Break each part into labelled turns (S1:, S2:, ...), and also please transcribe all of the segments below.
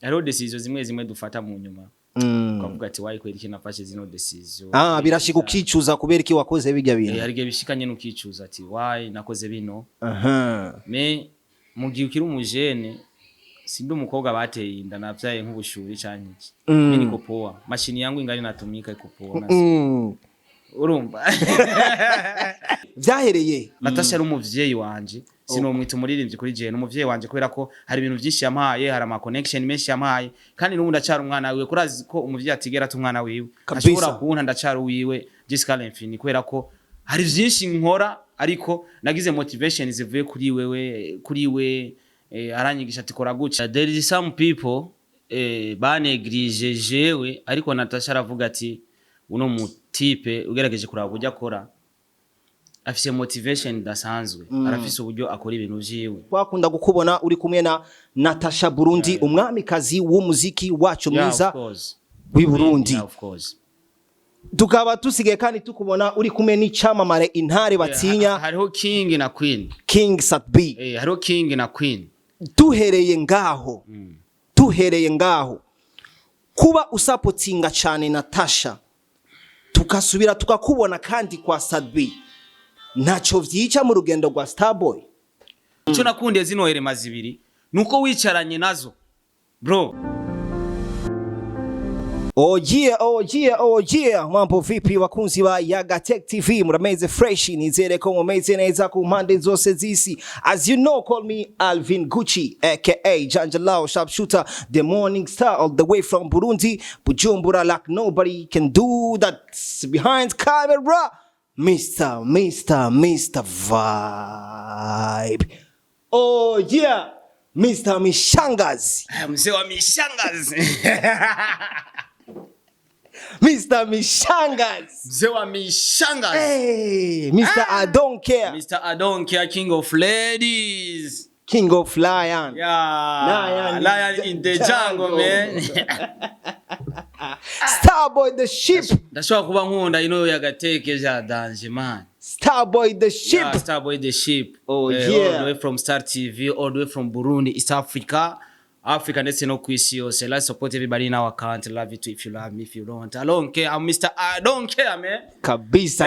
S1: hariho decision zimwe dufata mu nyuma ukavuga ati wayi kwera iki nafashe zino decision
S2: birashika ukicuza kubera iki wakoze bijya bintu
S1: harige bishikanye n'ukicuza ati wayi nakoze bino me mugiye ukiri umujene sindi umukobwa bateye inda navyaye nk'ubushuri canke iki mini kopoa mashini yangu ingari natumika ikopoa urumva
S2: vyahereye
S1: Natasha ari umuvyeyi wanje sinomwita umuririmbyi kuri je n'umuvyeyi wanje kubera ko hari ibintu byinshi yampaye hari ama connection menshi yampaye kandi n'ubu ndacara umwana wiwe kurazi ko umuvyeyi atigera tumwana wiwe ashobora kunta ndacara wiwe jusqu'à l'infini kubera ko hari byinshi nkora ariko nagize motivation zivuye kuri we aranyigisha ati kora guca. There is some people baneglige jewe ariko Natasha aravuga ati uno mutipe ugerageje kuraba kujya kora afise motivation dasanzwe arafise uburyo akora ibintu vyiwe.
S2: Twakunda gukubona uri kumwe na Natasha Burundi umwamikazi w'umuziki wacu mwiza w'i Burundi.
S1: Of course.
S2: Tukaba tusigaye kandi tukubona uri kumwe n'icamamare intare batinya
S1: hariho King na Queen.
S2: King Satbi.
S1: Hariho King na Queen.
S2: Tuhereye ngaho kuba usapotinga cyane Natasha tukasubira tukakubona kandi kwa Satbi ntaco vyica mu rugendo rwa Starboy.
S1: Ico nakundiye zino herema zibiri nuko wicaranye nazo bro.
S2: Oh yeah, mambo vipi wakunzi wa Yaga Tech TV, murameze fresh, nizere ko mumeze neza ku mpande zose zisi. As you know, call me Alvin Gucci aka Janjalao Sharpshooter, the morning star all the way from Burundi, Bujumbura, like nobody can do that behind camera. Mr. Vibe. Oh yeah, Mr. Mishangazi.
S1: Mzee wa Mishangazi.
S2: Mr. Mishangazi.
S1: Mzee wa Mishangazi.
S2: Hey, Mr. I don't care.
S1: Mr. I don't care, king of ladies.
S2: King of lion.
S1: Yeah. Lion in the jungle, man.
S2: Starboy the ship.
S1: Ndashobora kuba nkunda ino yagateke ja danje man.
S2: Starboy the ship.
S1: Yeah, Starboy the ship.
S2: Oh yeah.
S1: All the way from Star TV, all the way from Burundi, East Africa. Africa ndetse no kwisi yose. Let's support everybody in our country. Love you too if you love me, if you don't. I don't care. I'm Mr. I don't care, man.
S2: Kabisa.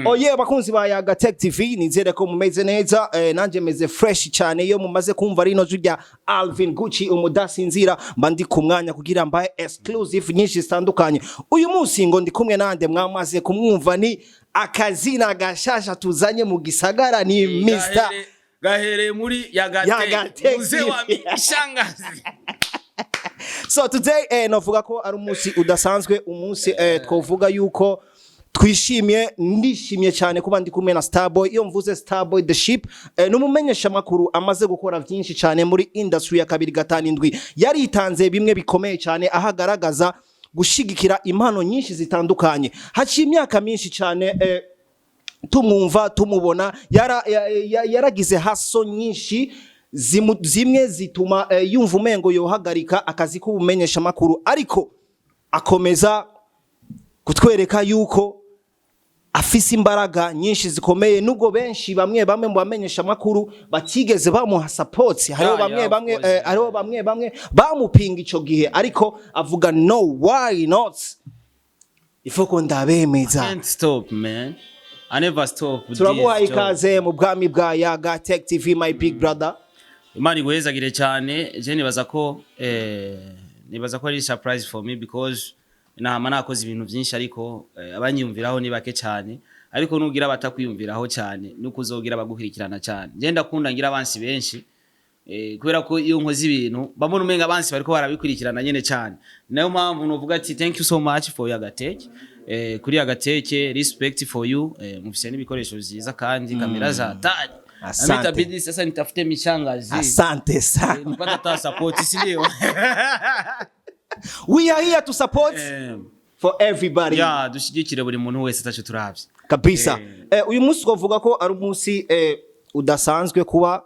S2: Oh yeah, bakunzi ba Yaga Tech TV, nizere ko mumeze neza, nanje meze fresh cyane iyo mumaze kumva rino jurya Alvin Gucci umudasinzira mbandi ku mwanya kugira mbaye exclusive nyinshi zitandukanye. Uyu munsi ngo ndi kumwe nande mwamaze kumwumva ni akazina gashasha tuzanye mu gisagara ni Mr.
S1: Gahere muri Yagatech Mzee wa Mishangazi.
S2: So today novuga ko ari umunsi udasanzwe, umunsi twovuga yuko ndishimye cyane kuba ndi kumwe na Starboy. Iyo mvuze Starboy the ship numumenyesha makuru amaze gukora byinshi cyane muri industry ya 257 yaritanze bimwe bikomeye cyane ahagaragaza gushigikira impano nyinshi zitandukanye. Haciye imyaka myinshi cyane tumumva tumubona yaragize haso nyinshi zimwe zituma yumva umengo yohagarika akazi k'ubumenyesha makuru, ariko akomeza kutwereka yuko afise imbaraga nyinshi zikomeye nubwo benshi bamwe mu bamenyesha makuru batigeze bamuha support. Hariho bamwe bamupinga ico gihe, ariko avuga no, why not, ifoko ndabemeza.
S1: Can't stop, man. I never stop.
S2: Turaguha ikaze mu bwami bwa Yaga Tech TV, my big brother.
S1: Imana igwezagire cyane. Je nibaza ko ari surprise for me because nama nakoze ibintu byinshi ariko abanyumviraho ni bake cyane, ariko nugira batakwiyumviraho cyane nuko uzogira bagukurikirana cyane. Je ndakunda ngira abansi benshi kubera ko iyo nkoze ibintu babona umenga abansi bariko barabikurikirana nyene cyane. Nayo mpamvu novuga ati thank you so much for Yaga Tech. Kuri Yaga Tech, respect for you. Mufise n'ibikoresho byiza kandi kamera za tani. Amita bidi sasa nitafute Mishangazi.
S2: Asante sana.
S1: Nipata ta support sindio?
S2: We are here to support for everybody.
S1: Yeah, dushigikire buri muntu wese tacho turavye.
S2: Kabisa. Uyu munsi twavuga ko ari umunsi udasanzwe kuba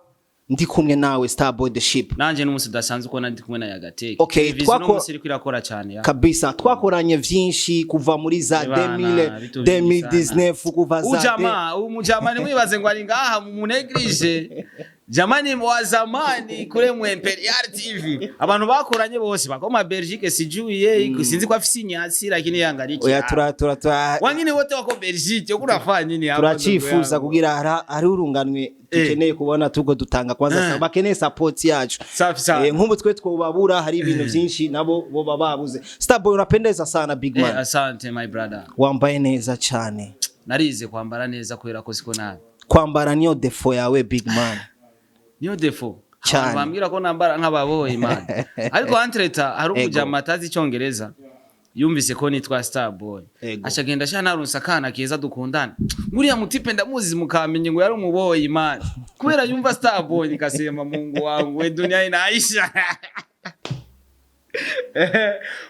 S2: ndi kumwe nawe Starboy the ship.
S1: Nanje n'umunsi udasanzwe ko ndi kumwe na Yaga Tech.
S2: Okay,
S1: twakora kwirakora cyane ya.
S2: Kabisa, twakoranye vyinshi kuva muri za 2019 kuva za
S1: umujama ni mwibaze ngo ari ngaha mu neglige. jamani wa zamani kule mu Imperial TV abantu bakoranye bose bakoma Belgique sijuye sinzi ko afisi nyatsi lakini yangariki
S2: oya tura
S1: wangine wote wako Belgique kurafanya nini hapa
S2: turacifuza kugira ari urunganwe dukeneye kubona tugo dutanga kwanza bakeneye support yacu nk'ubu twe twobabura hari ibintu byinshi nabo bo bababuze Starboy unapendeza sana big man
S1: asante my brother
S2: wambaye neza cyane
S1: narize kwambara neza kubera ko siko nabi
S2: kwambara niyo defo yawe big man
S1: niyo defo bambwira ko nambara nk'ababoyi man ariko entreta hari umujama atazi icyongereza yumvise ko nitwa Starboy ashagenda shanarunsa kana keza dukundana nguriya mutipe ndamuzi mukamenye ngo yari umuboyi man kubera yumva Starboy nikasema Mungu wangu we dunia inaisha.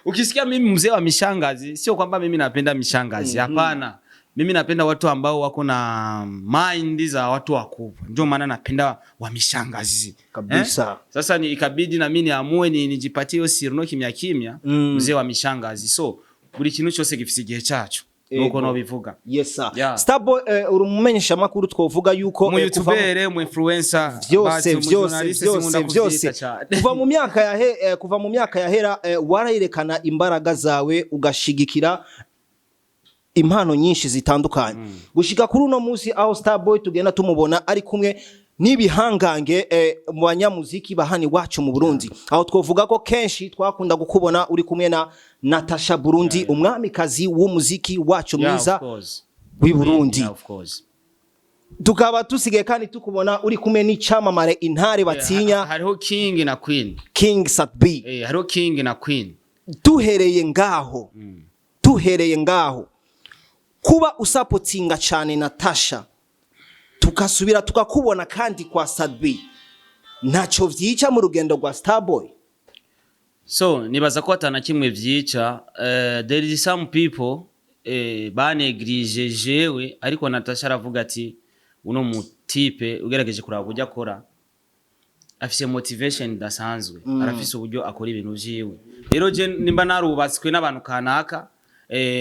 S1: Ukisikia mimi mzee wa mishangazi sio kwamba mimi napenda mishangazi hapana. Mimi napenda watu ambao wako na mind za watu wakubwa. Ndio maana napenda wa mishangazi
S2: kabisa.
S1: Sasa ni ikabidi na mimi niamue nijipatie hiyo sirno kimya mzee wa mishangazi. So buri kintu cyose gifise igihe cyacu. Nuko no bivuga.
S2: Yes sir. Yeah. Starboy urumumenyesha makuru twovuga yuko
S1: mu YouTuber mu influencer
S2: byose kuva mu myaka yahera warayerekana imbaraga zawe ugashigikira impano nyinshi zitandukanye gushika kuri uno munsi aho Starboy tugenda tumubona ari kumwe nibihangange mu banyamuziki bahani wacu mu Burundi aho twovuga ko kenshi twakunda gukubona uri kumwe na Natasha Burundi umwamikazi w'umuziki wacu mwiza w'i Burundi tukaba tusigaye kandi tukubona uri kumwe n'icamamare intare batinya
S1: hariho King na Queen
S2: King Satbi
S1: hariho King na Queen
S2: tuhereye ngaho kuba usapotinga cyane Natasha tukasubira tukakubona kandi kwa Satbi ntacyo vyica mu rugendo rwa Starboy.
S1: So nibaza ko atana kimwe vyica there is some people banegrije jewe ariko Natasha aravuga ati uno mutipe ugerageje kuraba ujya akora afise motivation dasanzwe arafise uburyo akora ibintu vyiwe rero je nimba narubatswe n'abantu kanaka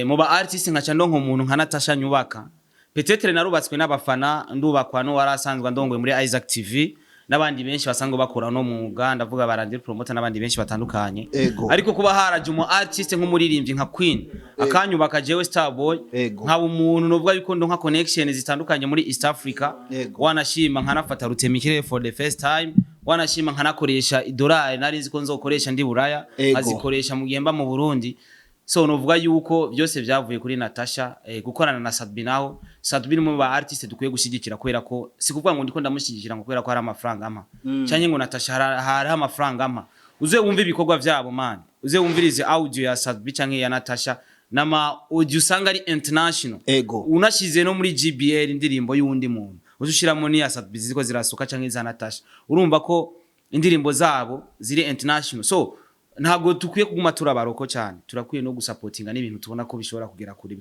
S1: mu ba artist nkaca ndonko umuntu nka Natasha nyubaka peut-être narubatswe n'abafana ndubakwa no warasanzwe ndongwe muri Isaac TV n'abandi benshi basanzwe bakora no mu Uganda ndavuga barandire promoter n'abandi benshi batandukanye ariko kuba haraje umu artist nk'umuririmbyi nka Queen akanyubaka jewe Starboy nkaba umuntu novuga yuko ndo nka connection zitandukanye muri East Africa wanashima nkanafata rutemikire for the first time wanashima nkanakoresha idolari narinzi ko nzokoresha ndi Buraya azikoresha mu gihemba mu Burundi. So novuga yuko byose byavuye kuri Natasha gukorana na Satbi naho Satbi mu ba artist dukwiye gushigikira kwera ko sikuvuga ngo ndiko ndamushigikira ngo kwera ko hari amafaranga ama cyanye ngo Natasha hari amafaranga ama uze wumve ibikorwa byabo man uze wumvirize audio ya Satbi canke ya Natasha nama audio usanga ari international unashize no muri GBL indirimbo y'undi muntu uzushiramo ni ya Satbi ziko zirasuka canke za Natasha urumva ko indirimbo zabo ziri international. So ntago tukwiye kuguma turabaroko cyane turakwiye no gusupportinga n'ibintu tubona ko bishobora kugera kure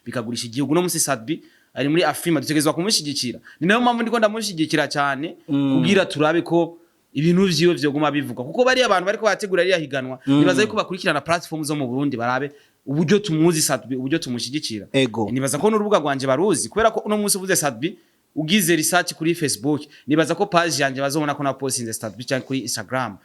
S1: bikagurisha igihugu no musi Satbi ari muri Afrima dutegezwa kumushigikira ni nayo mpamvu ndiko ndamushigikira cyane kugira turabe ko ibintu vyiwe vyo guma bivuga kuko bari abantu bariko bategura ari yahiganwa nibaza yuko bakurikirana platform zo mu Burundi barabe uburyo tumuzi Satbi uburyo tumushigikira nibaza ko n'urubuga rwanje baruzi kubera ko uno munsi uvuze Satbi ugize research kuri Facebook nibaza ko page yanje bazobona ko na postinze Starboy cyangwa kuri Instagram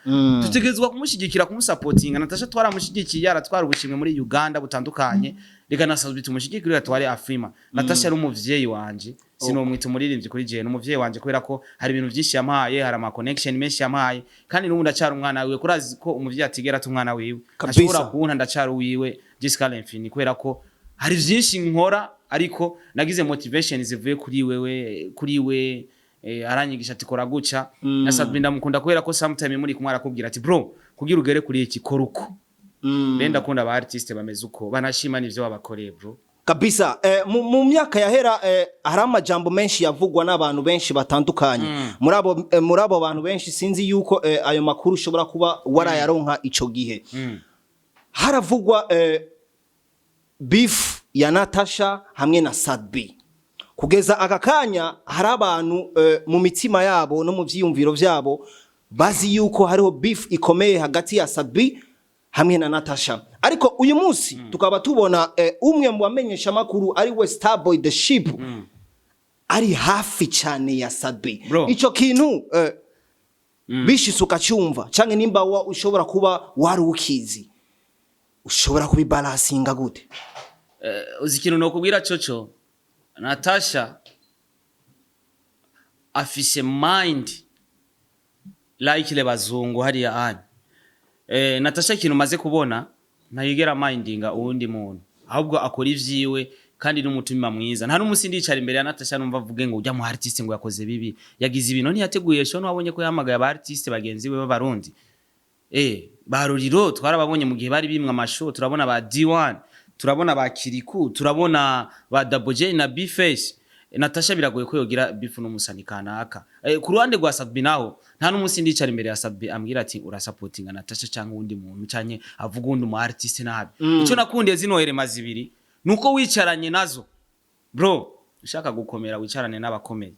S1: tutegezwa kumushigikira kumusupportinga Natasha twaramushigikiye aratwara ubushimwe muri Uganda butandukanye reka na Starboy tumushigikira atware Afrima. Natasha ari umuvyeyi wanje sinomwita umuririmbyi kuri je n'umuvyeyi wanje kubera ko hari ibintu byinshi yampaye hari ama connection menshi yampaye kandi n'ubu ndacara umwana wiwe kurazi ko umuvyeyi atigera tumwana wiwe ashobora kubona ndacara wiwe Jessica Lenfini kubera ko hari byinshi nkora ariko nagize motivation zivuye kuri we aranyigisha ati kora guca na Satbi ndamukunda kubera ko sometime muri kumwe arakubwira ati bro kugira ugere kuri iki koruko benda kunda ba artist bameze uko banashima nivyo babakoreye bro
S2: kabisa. Mu myaka yahera hari amajambo menshi yavugwa n'abantu benshi batandukanye muri abo bantu benshi sinzi yuko ayo makuru ushobora kuba warayaronka ico gihe haravugwa beef ya Natasha hamwe na Satbi kugeza akakanya hari abantu mu mitima yabo no mu vyiyumviro vyabo bazi yuko hariho beef ikomeye hagati ya Satbi hamwe na Natasha ariko uyu munsi tukaba tubona umwe mu bamenyesha makuru ari we Starboy the Ship ari hafi cyane ya Sadbi.
S1: Bro.
S2: Ico kintu bishitse ukacyumva canke nimba ushobora kuba wari ukizi ushobora kubibalansinga gute?
S1: Uzi ikintu nokubwira coco, Natasha afise mind like le bazungu hariya ani. Natasha ikintu maze kubona ntayigera mindinga uwundi muntu, ahubwo akora ivyiwe kandi n'umutima mwiza. Nta n'umusi ndicara imbere ya Natasha numva avuge ngo ujya mu artiste ngo yakoze bibi, yagize ibintu ntiyateguye shono, wabonye ko yamagaye aba artiste bagenzi we b'abarundi. Baruriro twarababonye mu gihe bari bimwe amasho, turabona ba D1, turabona ba Kiriku, turabona ba Double J na B-Face. Natasha biragoye ko yogira bifu n'umusani kanaka. Ku ruhande rwa Sadbi naho nta n'umusi ndicara imbere ya Sadbi ambwira ati urasupportinga Natasha cyangwa undi muntu cyanye avuga undi mu artiste nabi. Ico nakundiye zino herema zibiri nuko wicaranye nazo. Bro, ushaka gukomera wicarane n'abakomeye.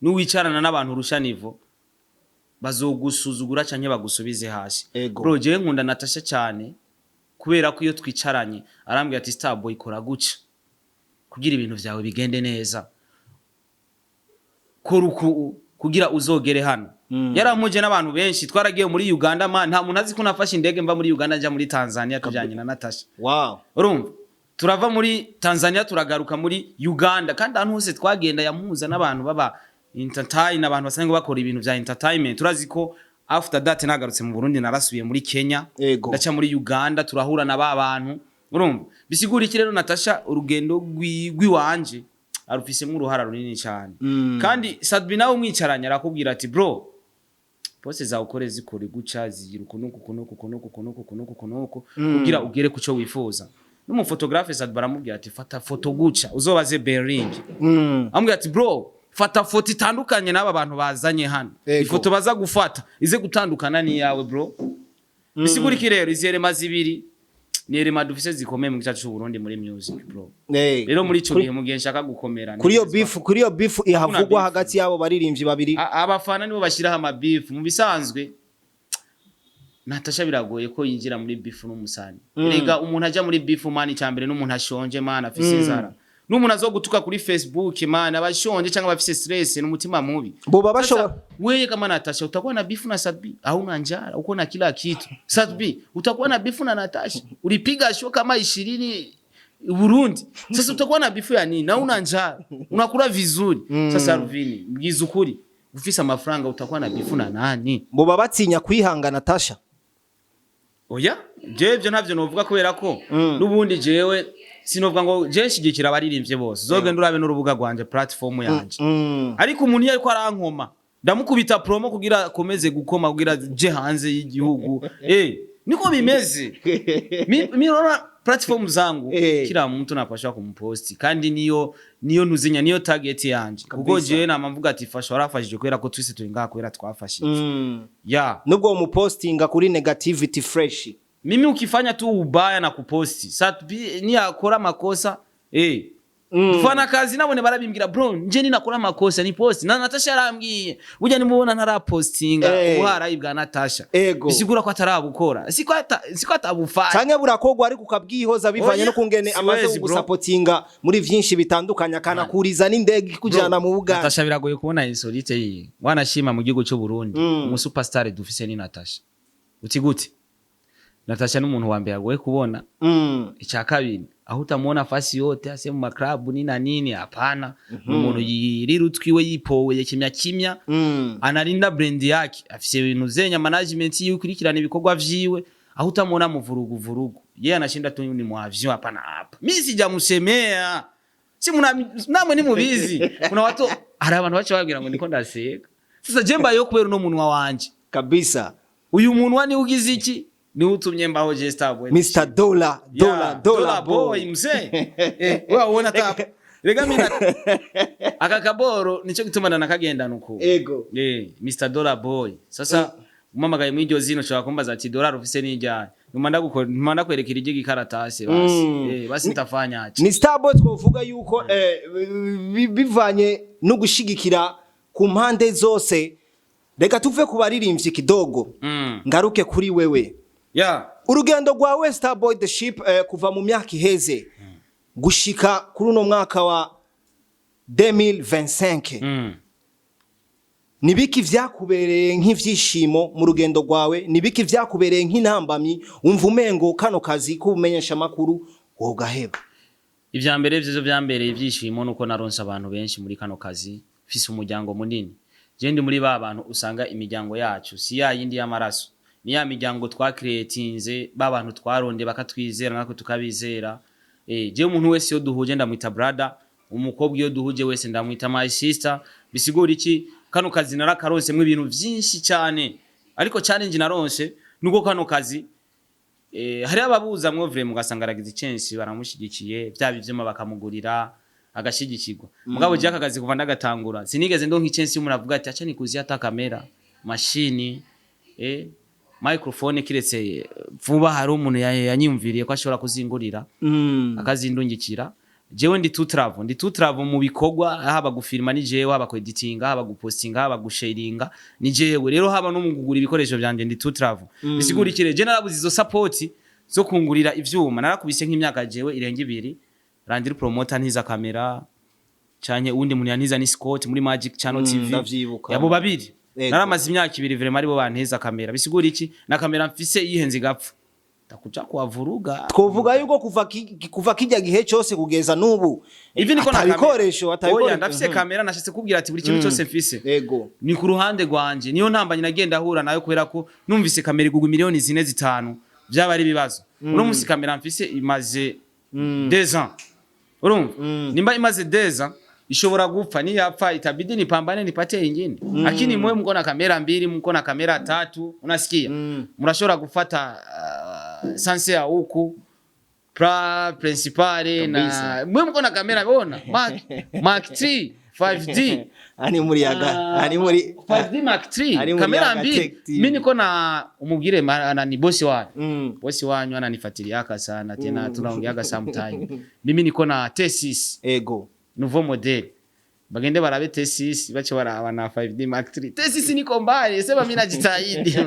S1: Nuwicarana n'abantu urusha nivo bazogusuzugura cyanye bagusubize hasi. Bro, je nkunda Natasha cyane kubera ko iyo twicaranye arambwira ati Starboy kora guca kugira ibintu vyawe bigende neza, kugira uzogere hano. Yaramuje n'abantu benshi, twaragiye muri Uganda man, nta muntu azi ko nafashe indege mva muri Uganda nja muri Tanzania tujanye na Natasha.
S2: Wow.
S1: Urumva turava muri Tanzania turagaruka muri Uganda, kandi ahantu hose twagenda yamuhuza n'abantu baba entertain, abantu basanzwe bakora ibintu vya entertainment. Turazi ko after that nagarutse mu Burundi, narasubiye muri Kenya, ndaca muri Uganda, turahura na bantu. Urumva bisigura iki rero, Natasha urugendo wanje arufisemo uruhara runini cyane. Kandi Sadbi nawe umwicaranye arakubwira ati bro, pose za ukore zikore guca zigira kunuko kugira ugere kuco wifuza. Numu photographe Sadbi baramubwira ati fata foto guca uzobaze Berlin. Amubwira ati bro, fata foto itandukanye n'aba bantu bazanye hano. Ifoto baza gufata ize gutandukana ni yawe bro. Bisigura iki rero, izere mazibiri ni rema dufise zikomeye mu gicacu Burundi muri music bro. Rero muri ico gihe mugihe nshaka gukomera
S2: kuri yo beef ihavugwa hagati yabo baririmbyi babiri,
S1: abafana nibo bashiraho ama beef. Mu bisanzwe Natasha biragoye ko yinjira muri beef n'umusani. Rega umuntu aja muri beef mani cyambere n'umuntu ashonje mana afise inzara, n'umuntu azogutuka kuri Facebook mana abashonje cyangwa bafise stress n'umutima mubi.
S2: Boba bashobora
S1: wewe kama Natasha utakuwa na beef na Sadbi au na njara uko na kila kitu. Sadbi utakuwa na beef na Natasha, ulipiga show kama 20 Burundi, sasa utakuwa na beef ya nini? Na una njara unakula vizuri. Sasa Ruvini mgize ukuri ufisa amafaranga utakuwa na beef na nani?
S2: Boba batinya kwihanga Natasha.
S1: Oya jeje ntavyo novuga kubera ko nubundi jewe sinovuga ngo je nshigikira abaririmbye bose, zogenda urabe n'urubuga rwanje platform yanje. Ariko umuntu yariko arankoma ndamukubita promo kugira komeze gukoma kugira je hanze y'igihugu. Niko bimeze. Mirona platform zangu kila mtu napashwa kumposti, kandi niyo nuzinya niyo target yanje. Kuko je namvuga ati fasha warafashije kwera ko twise turinga kwera twafashije.
S2: Nubwo umupostinga kuri negativity fresh.
S1: Mimi ukifanya tu ubaya na kuposti, Sadbi ni akora makosa dufana kazi nabone barabimbira bro nje ni nakora makosa ni posti na Natasha yarambwiye burya nimubona ntara postinga ubuhara ibwa Natasha bisigura ko atarabukora siko atabufanya
S2: cyane burakogwa ari kukabwihoza bivanye no kungene amaze gusupportinga muri vyinshi bitandukanye kana kuriza n'indege kujana mu Buganda.
S1: Natasha biragoye kubona insolite yi wanashima mu gihugu cyo Burundi umu superstar dufise ni Natasha. Uti gute? Natasha n'umuntu wa mbere agoye kubona. Icya kabiri aho utamubona fasi yote ase mu maklabu nini hapana. Umuntu yirirutwiwe yipowe kimya analinda brand yake, afise ibintu zenya management yikurikirana ibikorwa vyiwe, aho utamubona mu vurugu yeye anashinda tu ni muavyo hapana hapa. Mimi sijamusemea, si namwe ni mubizi. Kuna watu hari abantu bacha bagira ngo ndiko ndaseka. Sasa jemba yo kubera no muntu wanje
S2: kabisa,
S1: uyu muntu wani ugize iki ni utumye mbaho je Starboy
S2: Mr. Dollar
S1: boy mzee. Wewe uona tapa rega mina akakaboro nico gitumana nakagenda nuko Mr. Dollar boy. Sasa umamagaye mu iryo zino shaka kumbaza ati dollar ufise n'ijyanye numanda kwerekera igi karatase basi basi ntafanya ati
S2: ni Starboy twovuga yuko bivanye no gushigikira ku mpande zose. Reka tuve ku baririmbyi kidogo ngaruke kuri wewe. Urugendo rwawe Starboy the Ship kuva mu myaka iheze gushika kuri uno mwaka wa 2025 nibiki vyakubereye nk'ivyishimo mu rugendo rwawe nibiki vyakubereye nk'intambamyi umva umengo kano kazi kumenyesha makuru wogaheba
S1: ivya mbere vyo vyambereye ivyishimo nuko naronse abantu benshi muri kano kazi fise umuryango munini je ndi muri ba bantu usanga imiryango yacu si ya yindi y'amaraso ni ya miryango twa creatinze ba bantu twaronde bakatwizera nako tukabizera je umuntu wese yo duhuje ndamwita brother umukobwa yo duhuje wese ndamwita my sister bisigura iki kano kazi narakaronsemwe ibintu vyinshi cyane ariko challenge naronse nuko kano kazi hari ababuza mwo vraiment ugasanga aragize chance baramushigikiye bya bivyema bakamugurira agashigikirwa mugabo je akagazi kuva ndagatangura sinigeze ndonka chance y'umuntu avuga ati acha nikuzi ata kamera machine microphone kiretse vuba hari umuntu yanyumviriye ko ashobora kuzingurira akazindungikira jewe ndi to travel mu bikogwa haba gufilma ni jewe haba ko editinga haba gupostinga haba gusharinga ni jewe rero haba no mugugura ibikoresho byanje ndi to travel bisigurikire je narabuze izo support zo kungurira ivyuma narakubise nk'imyaka jewe irenga 2 randiri promoter ntiza kamera cyanye undi muntu yantiza ni Scott muri Magic Channel TV yabo babiri naramaze imyaka 2 vraiment ari bo banteza kamera bisigura iki na kamera mfise yihenze gapfa takuja kuwavuruga
S2: twovuga yuko kuva kijya gihe cyose kugeza nubu
S1: ivi niko
S2: atabikoresho
S1: oya ndafise kamera nashitse kubwira ati buri kintu cyose mfise
S2: yego
S1: ni ku ruhande rwanje niyo ntambanye nagenda hura nayo kubera ko numvise kamera igugwa miliyoni 4-5 byaba ari bibazo uno musi kamera mfise imaze 2 ans urumva nimba imaze 2 ans ishobora gupfa ni yapfa itabidi nipambane nipate ingine lakini mwe mko na kamera 2 mko na kamera 3 unasikia mnashobora gufata sanse ya huku principale na mwe mko na kamera bona Mark 3 5D
S2: ani muri yaga ani muri
S1: 5D Mark 3 kamera 2 mimi niko na umubwire ni bosi wanyu bosi wanyu ananifuatilia sana tena tunaongeaga sometime mimi niko na T6
S2: ego
S1: nouveau modèle bagende barabe T6 bace baraba na 5D Mark 3 T6 niko mbali sema mimi najitahidi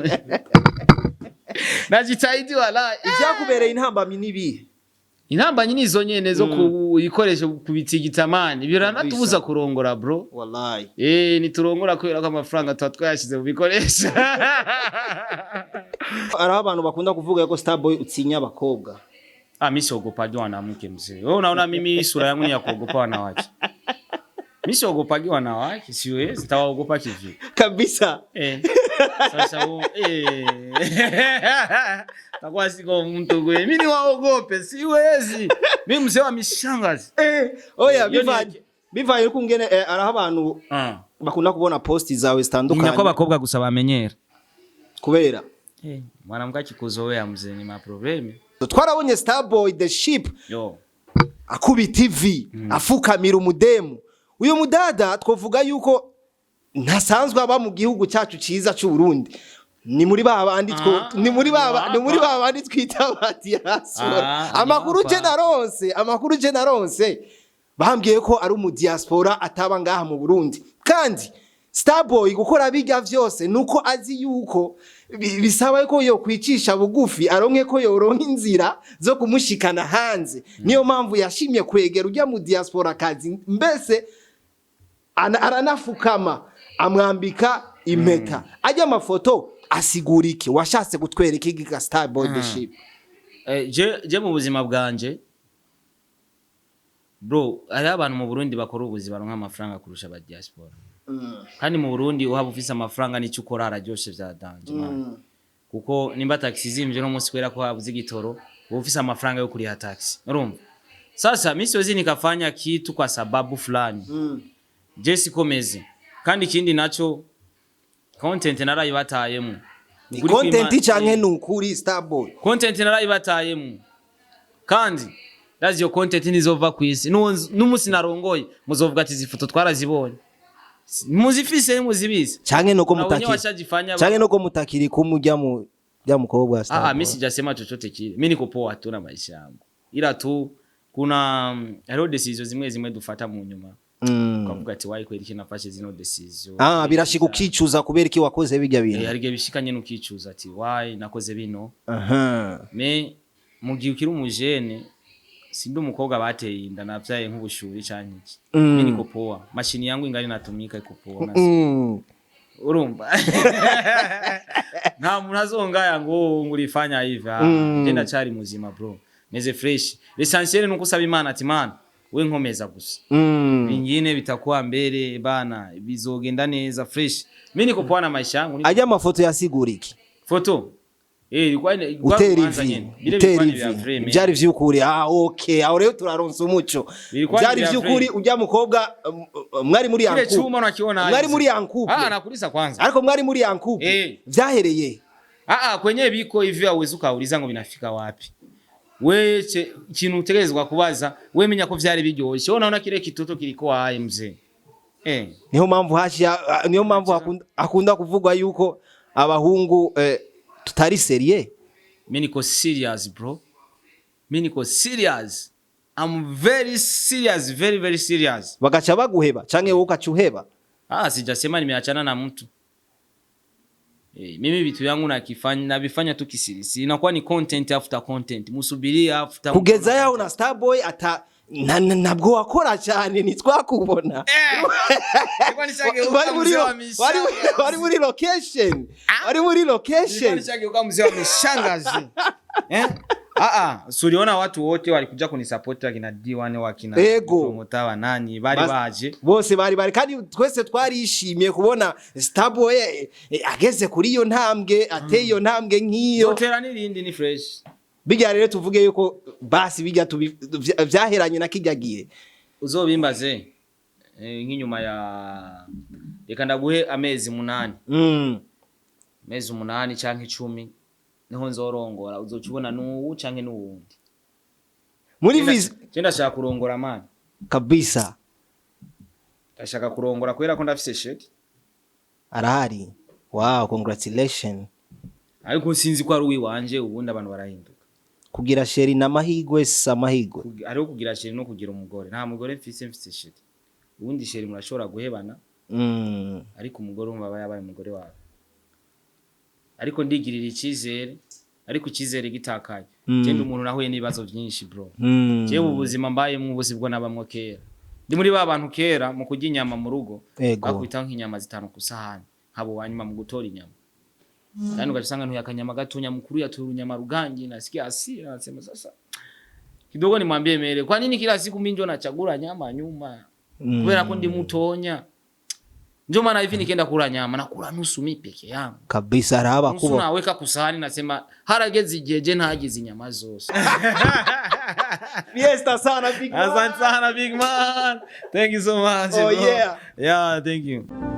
S1: najitahidi wala
S2: ivyakubereye intambamyi nibi
S1: intambamyi nizo nyene zo kuyikoresha kubitigitamani biranatubuza kurongora bro
S2: wallahi
S1: niturongora kubera ko amafaranga twatwayashize mu bikoresha
S2: ara abantu bakunda kuvuga ko Starboy utinya abakobwa
S1: mimi siogopa mwanamke mzee wewe unaona mimi sura yangu ni ya kuogopa wanawake mimi siogopa wanawake siwezi tawaogopa kivi
S2: kabisa
S1: sasa takuwa siko mtu gwe mimi waogope siwezi mimi mzee wa mishangazi
S2: oya biva yuko ngene araho abantu bakunda kubona posti zawe zitandukanye
S1: nyako bakobwa gusa bamenyera
S2: kubera
S1: mwanamke akikuzoea mzee ni maprobleme
S2: twarabonye Starboy the Ship akubi TV afukamira umudemu uyu mudada twovuga yuko ntasanzwe aba mu gihugu cyacu ciza cy'u Burundi ni muri babandi ni muri babandi twita diaspora amakuru je naronse bambwiye ko ari mu diaspora ataba ngaha mu Burundi kandi Starboy gukora bijya vyose nuko azi yuko bisaba ko yo kwicisha bugufi aronke ko yoronka inzira zo kumushikana hanze niyo mpamvu yashimye kwegera ujya mu diaspora kazi mbese aranafukama amwambika impeta ajya amafoto asigura iki washatse gutwereka iki ga Starboy the Ship
S1: je mu buzima bwanje bro ari abantu mu Burundi bakora ubuzima baronka amafaranga kurusha aba diaspora kandi mu Burundi uhaba ufise amafaranga n'icyo ukora araryoshe vya danje kuko nimba taxi zimje no munsi kwera ko habuze igitoro ufise amafaranga yo kuriha taxi urumva sasa mimi siwezi nikafanya kitu kwa sababu fulani Jesse komeze kandi ikindi nacho content narayibatayemo
S2: ni content canke nukuri Starboy
S1: content narayibatayemo kandi lazio content nizova kwisi n'umusi narongoye muzovuga ati zifoto twarazibonye muzifise muzibize
S2: canke nuko mutakiri kumujya mu mukobwa Starboy
S1: mimi sijasema chochote kile mimi niko poa tu na maisha yangu ila tu kuna hero decisions zimwe dufata mu nyuma ukavuga ati wayi kweri kinafashe zino decision
S2: birashika ukicuza kubera iki wakoze bijya bintu
S1: harige bishikanye nukicuza ati wayi nakoze bino me mugiye ukiri umujene sindi umukobwa bateye inda navyaye nk'ubushuri canke iki. Mimi niko poa. Mashini yangu ingali natumika iko poa. Urumva. Nta muntu azongaya ngo ngurifanya hivi. Je ndacari muzima bro. Meze fresh. L'essentiel nuko usaba Imana ati man we nkomeza gusa. Bingine bitakuwa mbere bana bizogenda neza fresh. Mimi niko poa na maisha yangu.
S2: Ajya amafoto yasigura iki?
S1: Foto
S2: byari vyukuri okay aho rero turaronsa umuco byari vyukuri ujya mukobwa mwari muri yanku mwari muri yanku
S1: nakulisa kwanza
S2: ariko mwari muri yanku vyahereye
S1: kwenye biko hivi awezi ukauliza ngo binafika wapi we kintu utegerezwa kubaza we menya ko vyari biryoshye unaona kile kitoto kiliko haye mzee
S2: niyo mpamvu akunda kuvugwa yuko abahungu tutari serious.
S1: Mimi niko serious bro. Mimi niko serious. I'm very serious, very very serious.
S2: Bagacha baguheba canke wowe ukacuheba?
S1: Sijasema nimeachana na mtu. Mimi vitu yangu nabifanya tu kisirisi. Inakuwa ni content after content. Musubiria after
S2: kugeza yao na Starboy ata nabwo wakora cyane nitwakubona. Wari muri location. Wari muri location.
S1: Nishake ukamzee wa mishangazi. Suriona watu wote walikuja kunisupport akina D1 wakina promoter wa nani bari baje.
S2: Bose bari kandi twese twarishimiye kubona Starboy ageze kuri iyo ntambwe ateye iyo ntambwe nkiyo.
S1: Zotera nirindi ni fresh.
S2: Bijya rero tuvuge yuko basi bijya vyaheranye na kijyagiye
S1: uzobimbaze nk'inyuma ya reka ndaguhe amezi 8 amezi 8 canke 10 niho nzorongora uzocubona n'uwu canke n'uwundi
S2: muri vizi
S1: cyenda shaka kurongora man
S2: kabisa
S1: ndashaka kurongora kwera ko ndafise shit
S2: arahari wow congratulations
S1: ariko sinzi ko ari uwi wanje ubundi abantu barahinduka
S2: kugira sheri na mahigwe samahigwe
S1: ariho kugira sheri no kugira umugore nta mugore mfise sheri ubundi sheri murashobora guhebana ariko umugore umva yabaye umugore wawe ariko ndigirira ikizere ariko ikizere gitakaye cyende umuntu nahuye nibazo byinshi bro cye ubuzima mbaye mu busi bwo nabamwe kera ndi muri ba bantu kera mu kujya inyama mu rugo bakwita nk'inyama zitanu kusahani habo wanyuma mu gutora inyama kandi ukasanga ntuyakanyama gatunya mukuru yatura nyama rugangi nasikia hasira anasema sasa kidogo nimwambie mere kwa nini kila siku mimi ndio nachagura nyama nyuma kubera ko ndi mutonya ndio maana hivi nikienda kula nyama nakula nusu mimi peke yangu
S2: kabisa araba
S1: kubo naweka kusahani nasema harageze jeje ntagize nyama zose
S2: Fiesta sana big man
S1: asante sana big man thank you so much
S2: oh yeah
S1: yeah thank you